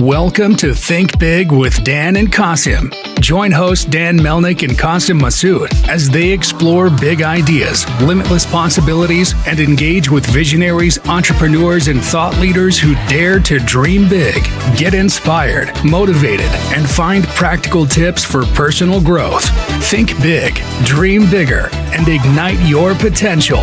Welcome to Think Big with Dan and Qasim. Join hosts Dan Melnick and Qasim Masood as they explore big ideas, limitless possibilities, and engage with visionaries, entrepreneurs, and thought leaders who dare to dream big, get inspired, motivated, and find practical tips for personal growth. Think big, dream bigger, and ignite your potential.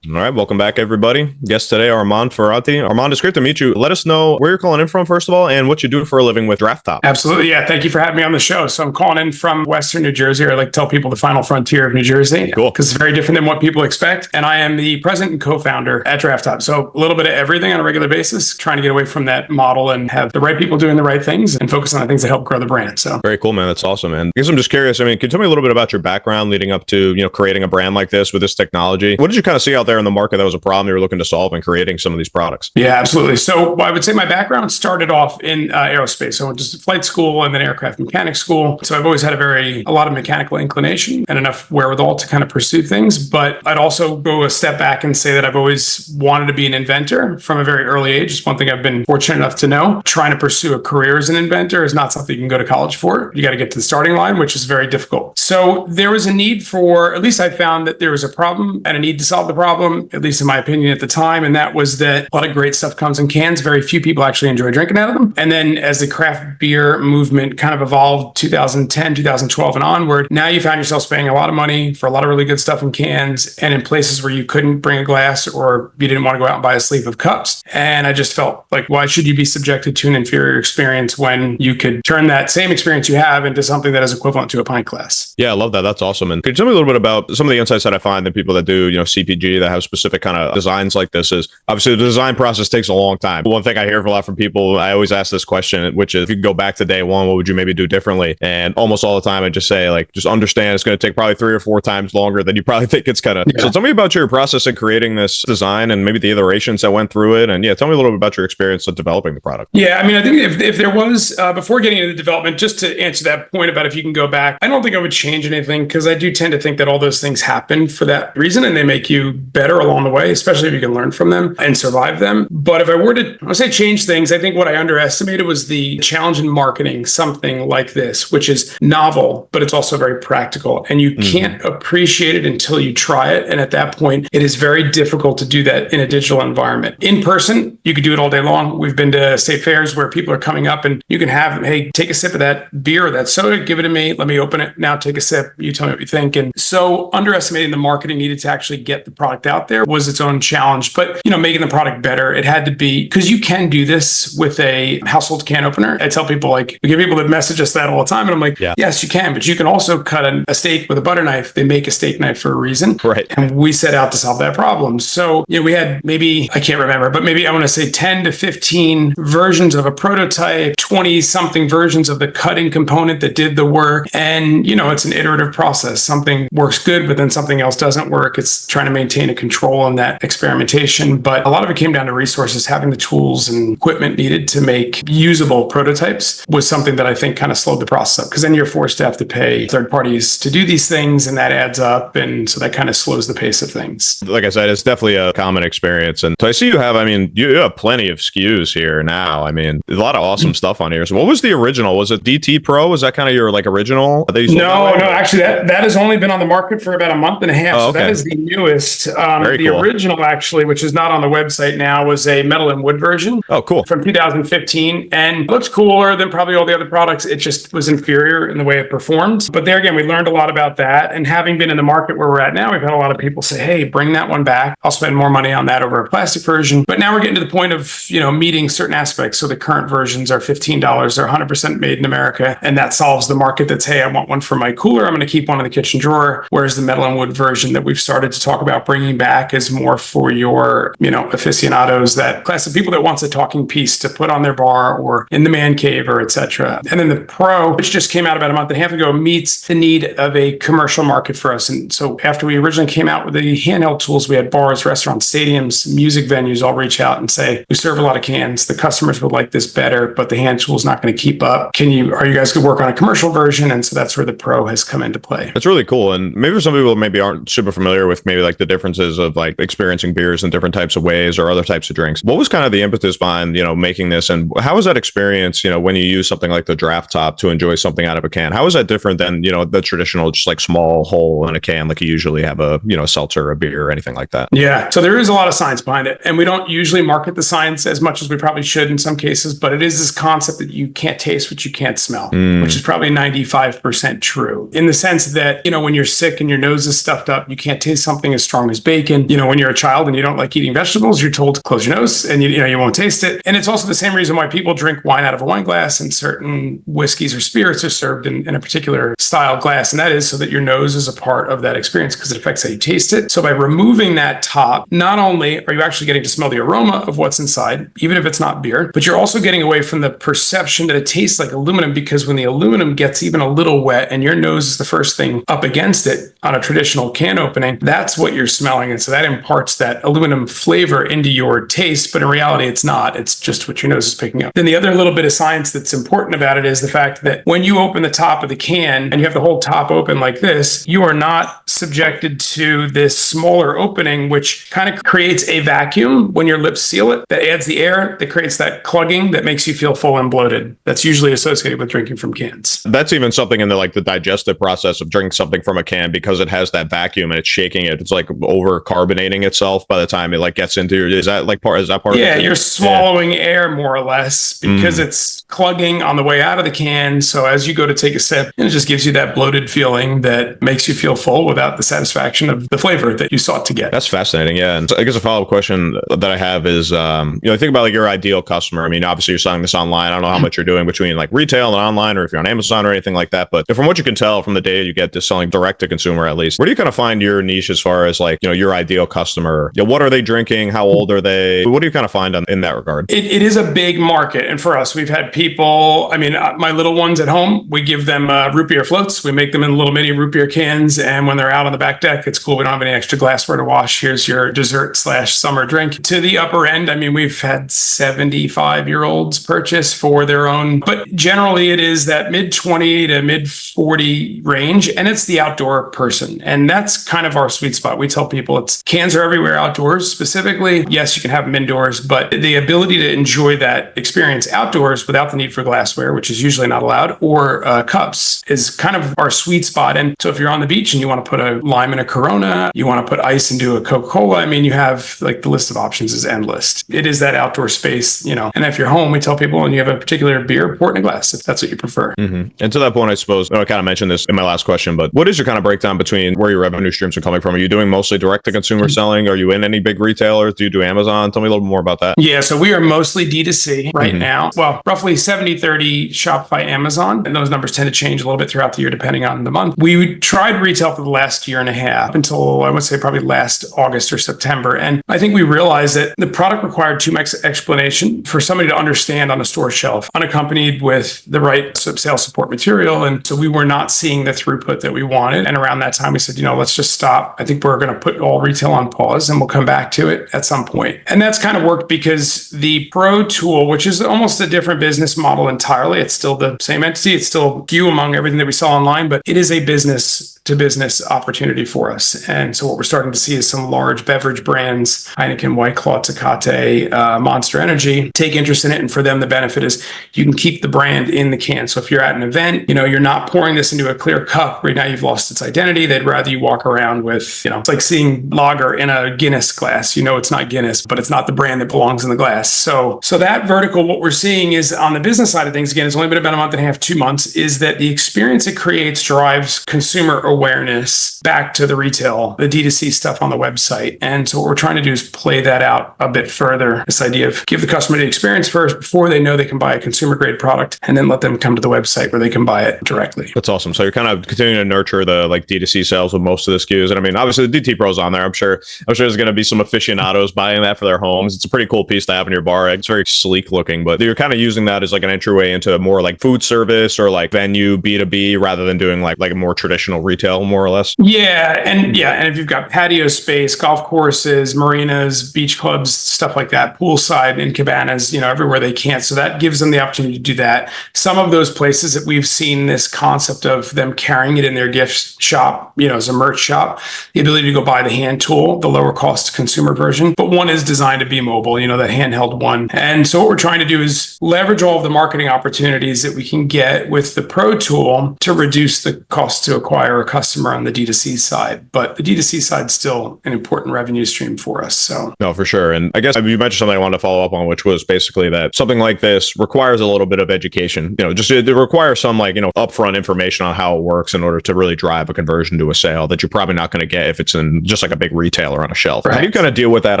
All right, welcome back, everybody. Guest today, Armand Ferranti. Armand, it's great to meet you. Let us know where you're calling in from, first of all, and what you do for a living with Draft Top. Absolutely. Yeah. Thank you for having me on the show. So I'm calling in from Western New Jersey. I like to tell people the final frontier of New Jersey. Cool. Because it's very different than what people expect. And I am the president and co-founder at Draft Top. So a little bit of everything on a regular basis, trying to get away from that model and have the right people doing the right things and focus on the things that help grow the brand. So very cool, man. That's awesome, man. I guess I'm just curious. Can you tell me a little bit about your background leading up to, creating a brand like this with this technology? What did you kind of see out there in the market that was a problem you were looking to solve in creating some of these products? Yeah, absolutely. So I would say my background started off in aerospace. So I went to flight school and then aircraft mechanic school. So I've always had a lot of mechanical inclination and enough wherewithal to kind of pursue things. But I'd also go a step back and say that I've always wanted to be an inventor from a very early age. It's one thing I've been fortunate enough to know. Trying to pursue a career as an inventor is not something you can go to college for. You got to get to the starting line, which is very difficult. So there was a need for, at least I found that there was a problem and a need to solve the problem, at least in my opinion at the time. And that was that a lot of great stuff comes in cans. Very few people actually enjoy drinking out of them. And then as the craft beer movement kind of evolved 2010, 2012 and onward, now you found yourself spending a lot of money for a lot of really good stuff in cans and in places where you couldn't bring a glass or you didn't want to go out and buy a sleeve of cups. And I just felt like, why should you be subjected to an inferior experience when you could turn that same experience you have into something that is equivalent to a pint glass? Yeah, I love that. That's awesome. And could you tell me a little bit about some of the insights that I find that people that do, CPG that have specific kind of designs like this is obviously the design process takes a long time. One thing I hear a lot from people, I always ask this question, which is if you could go back to day one, what would you maybe do differently? And almost all the time I just say just understand it's going to take probably 3 or 4 times longer than you probably think it's going to. Yeah. So tell me about your process in creating this design and maybe the iterations that went through it. And tell me a little bit about your experience of developing the product. Yeah, I think if there was, before getting into the development, just to answer that point about if you can go back, I don't think I would change anything because I do tend to think that all those things happen for that reason and they make you better along the way, especially if you can learn from them and survive them. But if I were to, change things, I think what I underestimated was the challenge in marketing something like this, which is novel, but it's also very practical. And you can't appreciate it until you try it. And at that point, it is very difficult to do that in a digital environment. In person, you could do it all day long. We've been to state fairs where people are coming up and you can have, hey, take a sip of that beer or that soda, give it to me, let me open it. Now take a sip, you tell me what you think. And so underestimating the marketing needed to actually get the product out there was its own challenge. But, making the product better, it had to be, because you can do this with a household can opener. I tell people, we get people that message us that all the time. And I'm like, yes, you can, but you can also cut a steak with a butter knife. They make a steak knife for a reason. Right. And we set out to solve that problem. So, we had maybe, I can't remember, but maybe I want to say 10 to 15 versions of a prototype, 20 something versions of the cutting component that did the work. And, it's an iterative process. Something works good, but then something else doesn't work. It's trying to maintain a control on that experimentation. But a lot of it came down to resources. Having the tools and equipment needed to make usable prototypes was something that I think kind of slowed the process up, because then you're forced to have to pay third parties to do these things and that adds up. And so that kind of slows the pace of things. Like I said, it's definitely a common experience. And so I see you have plenty of SKUs here now. A lot of awesome stuff on here. So what was the original? Was it DT Pro? Was that kind of your original? No, actually that has only been on the market for about a month and a half. Oh, okay. So that is the newest. Very the cool. Original actually, which is not on the website now, was a metal and wood version. Oh, cool. From 2015 and looks cooler than probably all the other products. It just was inferior in the way it performed. But there again, we learned a lot about that. And having been in the market where we're at now, we've had a lot of people say, hey, bring that one back. I'll spend more money on that over a plastic version. But now we're getting to the point of, meeting certain aspects. So the current versions are $15. They're 100% made in America. And that solves the market that's, hey, I want one for my cooler. I'm going to keep one in the kitchen drawer. Whereas the metal and wood version that we've started to talk about bringing back is more for your, aficionados, that class of people that wants a talking piece to put on their bar or in the man cave or etc. And then the Pro, which just came out about a month and a half ago, meets the need of a commercial market for us. And so after we originally came out with the handheld tools, we had bars, restaurants, stadiums, music venues all reach out and say, we serve a lot of cans. The customers would like this better, but the hand tool is not going to keep up. Are you guys going to work on a commercial version? And so that's where the Pro has come into play. That's really cool. And maybe for some people maybe aren't super familiar with maybe the differences experiences of like experiencing beers in different types of ways or other types of drinks. What was kind of the impetus behind, making this, and how was that experience, when you use something like the draft top to enjoy something out of a can? How is that different than, the traditional just like small hole in a can like you usually have a, seltzer or a beer or anything like that? Yeah. So there is a lot of science behind it. And we don't usually market the science as much as we probably should in some cases, but it is this concept that you can't taste what you can't smell, which is probably 95% true, in the sense that, when you're sick and your nose is stuffed up, you can't taste something as strong as bacon. When you're a child and you don't like eating vegetables, you're told to close your nose and you won't taste it. And it's also the same reason why people drink wine out of a wine glass and certain whiskeys or spirits are served in a particular style glass. And that is so that your nose is a part of that experience because it affects how you taste it. So by removing that top, not only are you actually getting to smell the aroma of what's inside, even if it's not beer, but you're also getting away from the perception that it tastes like aluminum, because when the aluminum gets even a little wet and your nose is the first thing up against it on a traditional can opening, that's what you're smelling. And so that imparts that aluminum flavor into your taste, but in reality, it's not. It's just what your nose is picking up. Then the other little bit of science that's important about it is the fact that when you open the top of the can and you have the whole top open like this, you are not subjected to this smaller opening, which kind of creates a vacuum when your lips seal it, that adds the air, that creates that clugging that makes you feel full and bloated. That's usually associated with drinking from cans. That's even something in the digestive process of drinking something from a can, because it has that vacuum and it's shaking it. It's like over carbonating itself by the time it gets into your, is that part of it? Yeah, you're swallowing air more or less because it's clugging on the way out of the can. So as you go to take a sip, it just gives you that bloated feeling that makes you feel full without the satisfaction of the flavor that you sought to get. That's fascinating. Yeah. And so I guess a follow-up question that I have is, think about like your ideal customer. I mean, obviously you're selling this online. I don't know how much you're doing between like retail and online, or if you're on Amazon or anything like that. But from what you can tell from the data you get to selling direct to consumer, at least, where do you kind of find your niche as far as like, your ideal customer? What are they drinking? How old are they? What do you kind of find in that regard? It is a big market. And for us, we've had people, my little ones at home, we give them root beer floats. We make them in little mini root beer cans. And when they're out on the back deck, it's cool. We don't have any extra glassware to wash. Here's your dessert/summer drink. To the upper end, we've had 75-year-olds purchase for their own, but generally it is that mid 20 to mid 40 range. And it's the outdoor person. And that's kind of our sweet spot. We tell people cans are everywhere outdoors. Specifically, yes, you can have them indoors, but the ability to enjoy that experience outdoors without the need for glassware, which is usually not allowed, or cups, is kind of our sweet spot. And so if you're on the beach and you want to put a lime in a Corona, you want to put ice into a Coca-Cola, you have like the list of options is endless. It is that outdoor space, and if you're home, we tell people, and you have a particular beer, pour it in a glass if that's what you prefer. Mm-hmm. And to that point, I suppose, I kind of mentioned this in my last question, but what is your kind of breakdown between where your revenue streams are coming from? Are you doing mostly direct to consumer selling? Are you in any big retailers? Do you do Amazon? Tell me a little bit more about that. Yeah, so we are mostly D2C right now. Well, roughly 70-30 Shopify, Amazon. And those numbers tend to change a little bit throughout the year, depending on the month. We tried retail for the last year and a half until I would say probably last August or September. And I think we realized that the product required too much explanation for somebody to understand on a store shelf, unaccompanied with the right sales support material. And so we were not seeing the throughput that we wanted. And around that time, we said, let's just stop. I think we're going to put all retail on pause and we'll come back to it at some point. And that's kind of worked because the Pro tool, which is almost a different business model entirely, it's still the same entity. It's still few among everything that we saw online, but it is a business to business opportunity for us. And so what we're starting to see is some large beverage brands, Heineken, White Claw, Tecate, Monster Energy, take interest in it. And for them, the benefit is you can keep the brand in the can. So if you're at an event, you're not pouring this into a clear cup. Right now, you've lost its identity. They'd rather you walk around with, it's like seeing lager in a Guinness glass. It's not Guinness, but it's not the brand that belongs in the glass. So that vertical, what we're seeing is on the business side of things, again, it's only been about a month and a half, 2 months, is that the experience it creates drives consumer awareness back to the retail, the D2C stuff on the website. And so what we're trying to do is play that out a bit further. This idea of give the customer the experience first before they know they can buy a consumer grade product, and then let them come to the website where they can buy it directly. That's awesome. So you're kind of continuing to nurture the D2C sales with most of the SKUs. And obviously the DT Pro's on there. I'm sure there's going to be some aficionados buying that for their homes. It's a pretty cool piece to have in your bar. It's very sleek looking, but you're kind of using that as like an entryway into more like food service or like venue B2B rather than doing like a more traditional retail retail more or less. And if you've got patio space, golf courses, marinas, beach clubs, stuff like that, poolside and cabanas, everywhere they can. So that gives them the opportunity to do that. Some of those places that we've seen this concept of them carrying it in their gift shop, as a merch shop, the ability to go buy the hand tool, the lower cost consumer version, but one is designed to be mobile, that handheld one. And so what we're trying to do is leverage all of the marketing opportunities that we can get with the Pro tool to reduce the cost to acquire a customer on the D2C side. But the D2C side is still an important revenue stream for us. So no, for sure. And I guess you mentioned something I wanted to follow up on, which was basically that something like this requires a little bit of education. Just it requires some upfront information on how it works in order to really drive a conversion to a sale that you're probably not going to get if it's in just like a big retailer on a shelf. Right. How do you kind of deal with that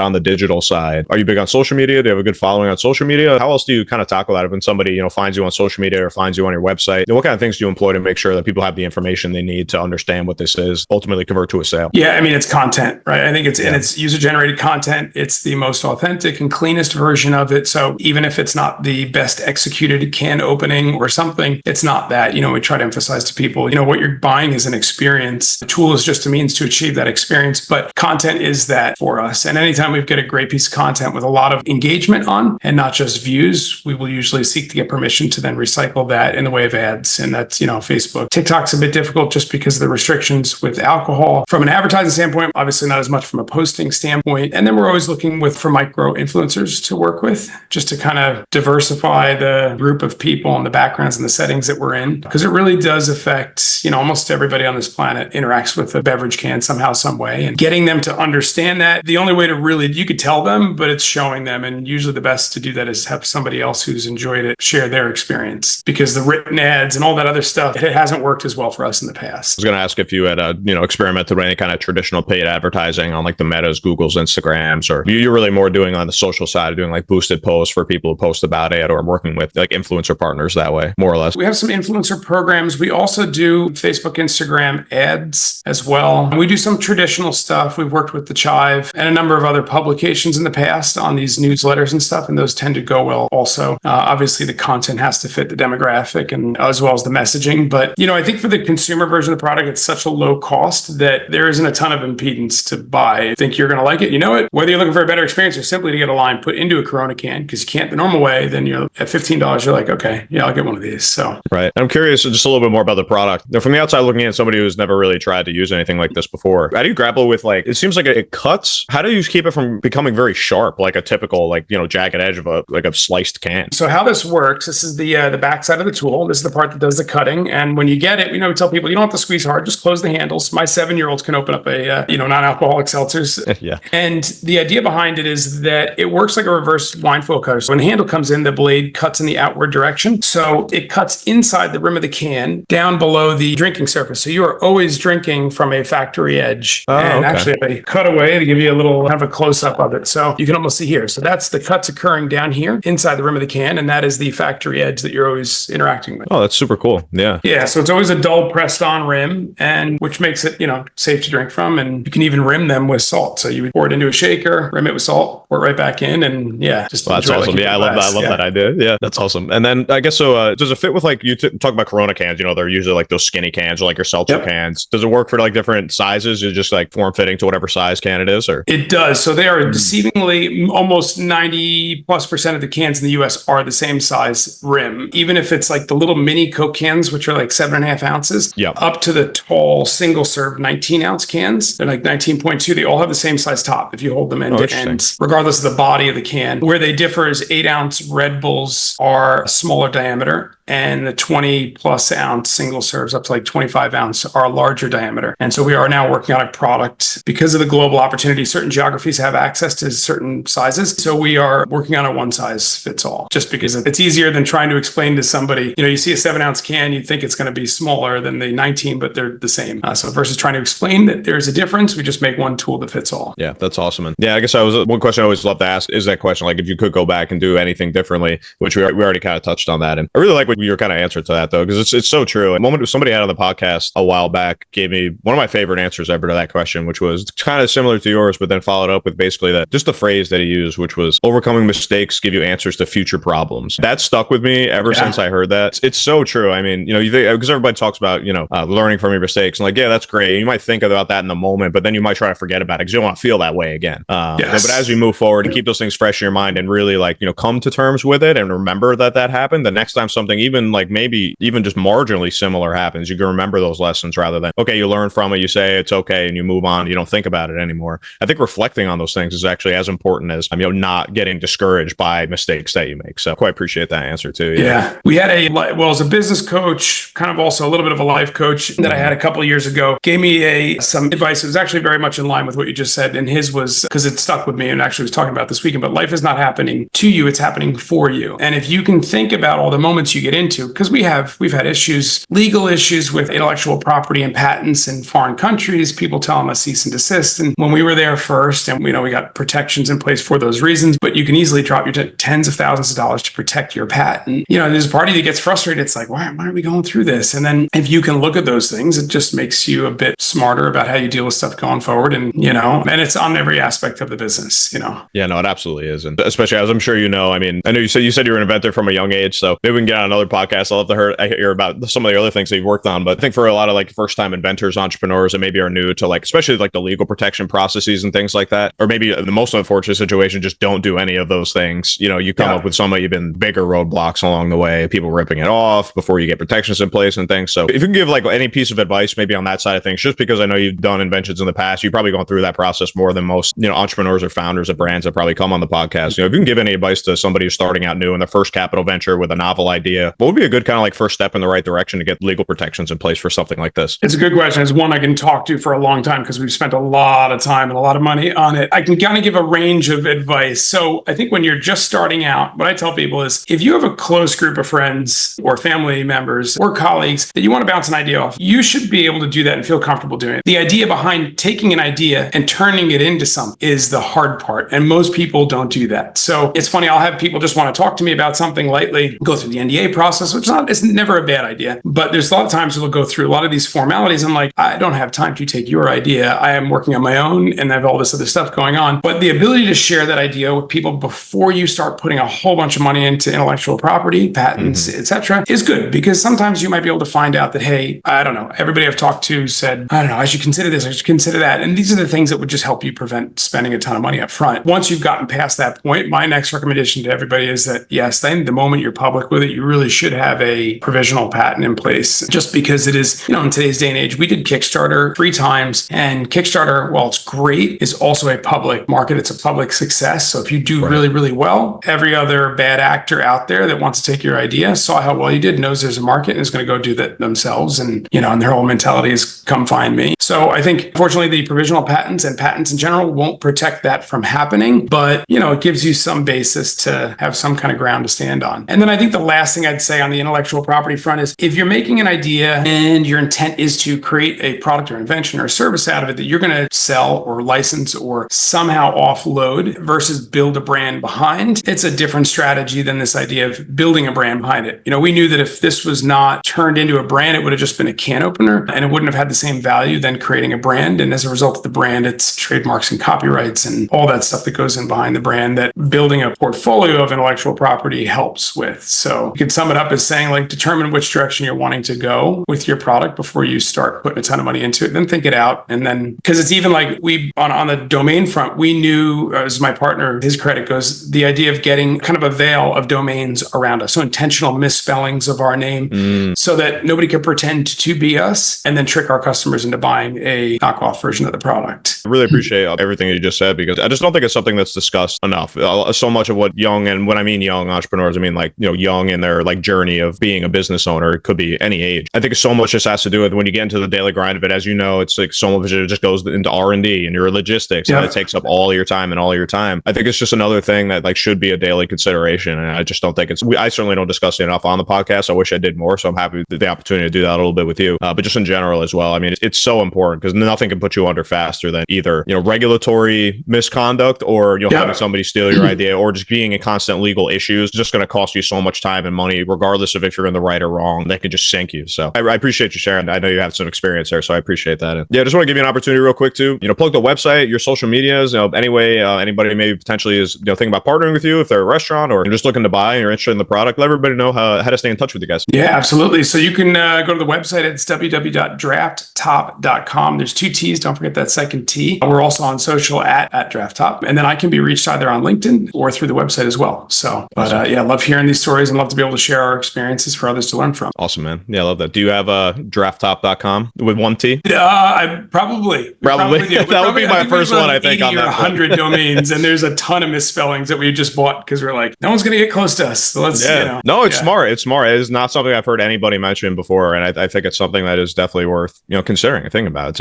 on the digital side? Are you big on social media? Do you have a good following on social media? How else do you kind of tackle that when somebody, finds you on social media or finds you on your website? What kind of things do you employ to make sure that people have the information they need to understand what this is, ultimately convert to a sale? Yeah, it's content, right? I think it's user-generated content. It's the most authentic and cleanest version of it. So even if it's not the best executed can opening or something, it's not that. We try to emphasize to people, what you're buying is an experience. The tool is just a means to achieve that experience, but content is that for us. And anytime we've got a great piece of content with a lot of engagement on and not just views, we will usually seek to get permission to then recycle that in the way of ads. And that's, Facebook. TikTok's a bit difficult just because of the restrictions with alcohol. From an advertising standpoint, obviously not as much from a posting standpoint. And then we're always looking for micro influencers to work with, just to kind of diversify the group of people and the backgrounds and the settings that we're in. Because it really does affect, almost everybody on this planet interacts with a beverage can somehow, some way. And getting them to understand that, the only way to really, you could tell them, but it's showing them. And usually the best to do that is have somebody else who's enjoyed it share their experience, because the written ads and all that other stuff, it hasn't worked as well for us in the past. I was going to ask if you had, experimented with any kind of traditional paid advertising on like the Metas, Googles, Instagrams, or you're really more doing on the social side, doing like boosted posts for people who post about it, or working with like influencer partners that way, more or less. We have some influencer programs. We also do Facebook, Instagram ads as well. And we do some traditional stuff. We've worked with The Chive and a number of other publications in the past on these newsletters and stuff, and those tend to go well also. Obviously, the content has to fit the demographic and as well as the messaging. But, I think for the consumer version of the product, it's such a low cost that there isn't a ton of impedance to buy. I think you're going to like it. Whether you're looking for a better experience or simply to get a line put into a Corona can, because you can't the normal way, then at $15, you're like, okay, yeah, I'll get one of these. So right. I'm curious just a little bit more about the product. From the outside looking at, somebody who's never really tried to use anything like this before, how do you grapple with it seems like it cuts. How do you keep it from becoming very sharp, like a typical jagged edge of a sliced can? So how this works, this is the back side of the tool. This is the part that does the cutting. And when you get it, we tell people you don't have to squeeze hard, just close the handles. My 7-year-olds can open up a non-alcoholic seltzers. Yeah. And the idea behind it is that it works like a reverse wine foil cutter. So when the handle comes in, the blade cuts in the outward direction. So it cuts inside the rim of the can, down below the drinking surface. So you are always drinking from a factory edge. Actually, they cut away to give you a little kind of a close-up of it. So you can almost see here. So that's the cuts occurring down here inside the rim of the can. And that is the factory edge that you're always interacting with. Oh, that's super cool. Yeah. Yeah. So it's always a dull pressed on rim, and which makes it, safe to drink from. And you can even rim them with salt. So you would pour it into a shaker, rim it with salt, pour it right back in. And just that's awesome. Yeah. I love that. I love that idea. Yeah. That's awesome. And then I guess so, does it fit with you talk about Corona cans, they're usually like those skinny cans or like your seltzer cans. Does it work for different sizes? Or just form fitting to whatever size can it is? Or it does. So they are deceivingly almost 90+% of the cans in the US are the same size rim. Even if it's the little mini Coke cans, which are 7.5 ounces, up to the tall single serve 19-ounce cans. They're 19.2. They all have the same size top if you hold them end to end, regardless of the body of the can. Where they differ is 8-ounce Red Bulls are a smaller diameter, and the 20+ ounce single serves up to 25 ounce are a larger diameter. And so we are now working on a product because of the global opportunity. Certain geographies have access to certain sizes. So we are working on a one size fits all, just because it's easier than trying to explain to somebody, you see a 7-ounce can, you think it's going to be smaller than the 19, but they're the same. So versus trying to explain that there's a difference, we just make one tool that fits all. Yeah, that's awesome. And I guess one question I always love to ask is that question, if you could go back and do anything differently, which we already kind of touched on that. And I really like what like your kind of answer to that though, because it's so true. A moment somebody had on the podcast a while back gave me one of my favorite answers ever to that question, which was kind of similar to yours, but then followed up with basically that just the phrase that he used, which was overcoming mistakes give you answers to future problems. That stuck with me ever since I heard that. It's so true. I mean, you think, because everybody talks about, learning from your mistakes and like, yeah, that's great. You might think about that in the moment, but then you might try to forget about it because you don't want to feel that way again. But as you move forward and keep those things fresh in your mind and really come to terms with it and remember that happened, the next time something even maybe even just marginally similar happens, you can remember those lessons rather than, okay, you learn from it, you say it's okay, and you move on. You don't think about it anymore. I think reflecting on those things is actually as important as, not getting discouraged by mistakes that you make. So quite appreciate that answer too. Yeah. We had as a business coach, kind of also a little bit of a life coach that I had a couple of years ago, gave me some advice. It was actually very much in line with what you just said. And his was, because it stuck with me and actually was talking about this weekend, but life is not happening to you, it's happening for you. And if you can think about all the moments you get into, because we've had issues, legal issues with intellectual property and patents in foreign countries, people telling us cease and desist. And when we were there first, and we got protections in place for those reasons, but you can easily drop your tens of thousands of dollars to protect your patent. There's a party that gets frustrated. It's like, why are we going through this? And then if you can look at those things, it just makes you a bit smarter about how you deal with stuff going forward. And, and it's on every aspect of the business, Yeah, no, it absolutely is. And especially as I'm sure I know you said you were an inventor from a young age, so maybe we can get on another podcast. I'll have to hear about some of the other things that you've worked on. But I think for a lot of first time inventors, entrepreneurs that maybe are new to especially the legal protection processes and things like that, or maybe the most unfortunate situation, just don't do any of those things. You come up with some even bigger roadblocks along the way, people ripping it off before you get protections in place and things. So if you can give any piece of advice maybe on that side of things, just because I know you've done inventions in the past, you've probably gone through that process more than most entrepreneurs or founders of brands that probably come on the podcast. If you can give any advice to somebody who's starting out new in their first capital venture with a novel idea, what would be a good kind of first step in the right direction to get legal protections in place for something like this? It's a good question. It's one I can talk to for a long time because we've spent a lot of time and a lot of money on it. I can kind of give a range of advice. So I think when you're just starting out, what I tell people is if you have a close group of friends or family members or colleagues that you want to bounce an idea off, you should be able to do that and feel comfortable doing it. The idea behind taking an idea and turning it into something is the hard part. And most people don't do that. So it's funny, I'll have people just want to talk to me about something lightly, go through the NDA process, which it's never a bad idea. But there's a lot of times we'll go through a lot of these formalities. I'm like, I don't have time to take your idea. I am working on my own and I have all this other stuff going on. But the ability to share that idea with people before you start putting a whole bunch of money into intellectual property, patents, etc., is good, because sometimes you might be able to find out that, hey, I don't know, everybody I've talked to said, I don't know, I should consider this, I should consider that. And these are the things that would just help you prevent spending a ton of money up front. Once you've gotten past that point, my next recommendation to everybody is that, yes, then the moment you're public with it, you really should have a provisional patent in place, just because it is, in today's day and age. We did Kickstarter 3 times, and Kickstarter, while it's great, is also a public market. It's a public success. So if you do really, really well, every other bad actor out there that wants to take your idea saw how well you did, knows there's a market, and is going to go do that themselves. And, and their whole mentality is come find me. So I think, unfortunately, the provisional patents and patents in general won't protect that from happening, but, it gives you some basis to have some kind of ground to stand on. And then I think the last thing I'd say on the intellectual property front is if you're making an idea and your intent is to create a product or invention or service out of it that you're going to sell or license or somehow offload versus build a brand behind, it's a different strategy than this idea of building a brand behind it. We knew that if this was not turned into a brand, it would have just been a can opener and it wouldn't have had the same value than creating a brand. And as a result of the brand, it's trademarks and copyrights and all that stuff that goes in behind the brand that building a portfolio of intellectual property helps with. So you could sum it up as saying, determine which direction you're wanting to go with your product before you start putting a ton of money into it. Then think it out. And then, because it's even we on the domain front, we knew, as my partner, his credit goes, the idea of getting kind of a veil of domains around us. So intentional misspellings of our name so that nobody could pretend to be us and then trick our customers into buying a knockoff version of the product. I really appreciate everything you just said, because I just don't think it's something that's discussed enough. So much of what young, and when I mean young entrepreneurs, I mean young in their journey of being a business owner. It could be any age. I think so much just has to do with when you get into the daily grind of it. As you know, it's so much of it just goes into R&D and your logistics, and it takes up all your time and all your time. I think it's just another thing that should be a daily consideration, and I just don't think I certainly don't discuss it enough on the podcast. I wish I did more, so I'm happy with the opportunity to do that a little bit with you. But just in general as well, I mean, it's so important because nothing can put you under faster than either regulatory misconduct or having somebody steal your idea, or just being in constant legal issues. Just going to cost you so much time and money regardless of if you're in the right or wrong, that can just sink you. So I appreciate you sharing. I know you have some experience there, so I appreciate that. And yeah, I just want to give you an opportunity real quick to, plug the website, your social medias, any way anybody maybe potentially is, thinking about partnering with you if they're a restaurant or you're just looking to buy and you're interested in the product. Let everybody know how to stay in touch with you guys. Yeah, absolutely. So you can go to the website. It's www.drafttop.com. There's 2 T's. Don't forget that second T. We're also on social at DraftTop. And then I can be reached either on LinkedIn or through the website as well. So, but I love hearing these stories and love to be able to share our experiences for others to learn from. Awesome, man. Yeah, I love that. Do you have drafttop.com with 1 T? I probably. That would be my first one, I think, on that. 100 domains, and there's a ton of misspellings that we just bought because we're like, no one's going to get close to us. So let's, No, it's smart. It's smart. It is not something I've heard anybody mention before, and I think it's something that is definitely worth considering and thinking about.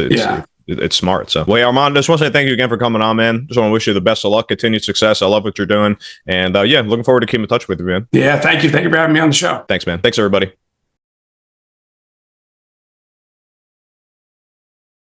It's smart. So, well, Armand, just want to say thank you again for coming on, man. Just want to wish you the best of luck, continued success. I love what you're doing, and looking forward to keeping in touch with you, man. Yeah, thank you. Thank you for having me on the show. Thanks, man. Thanks, everybody.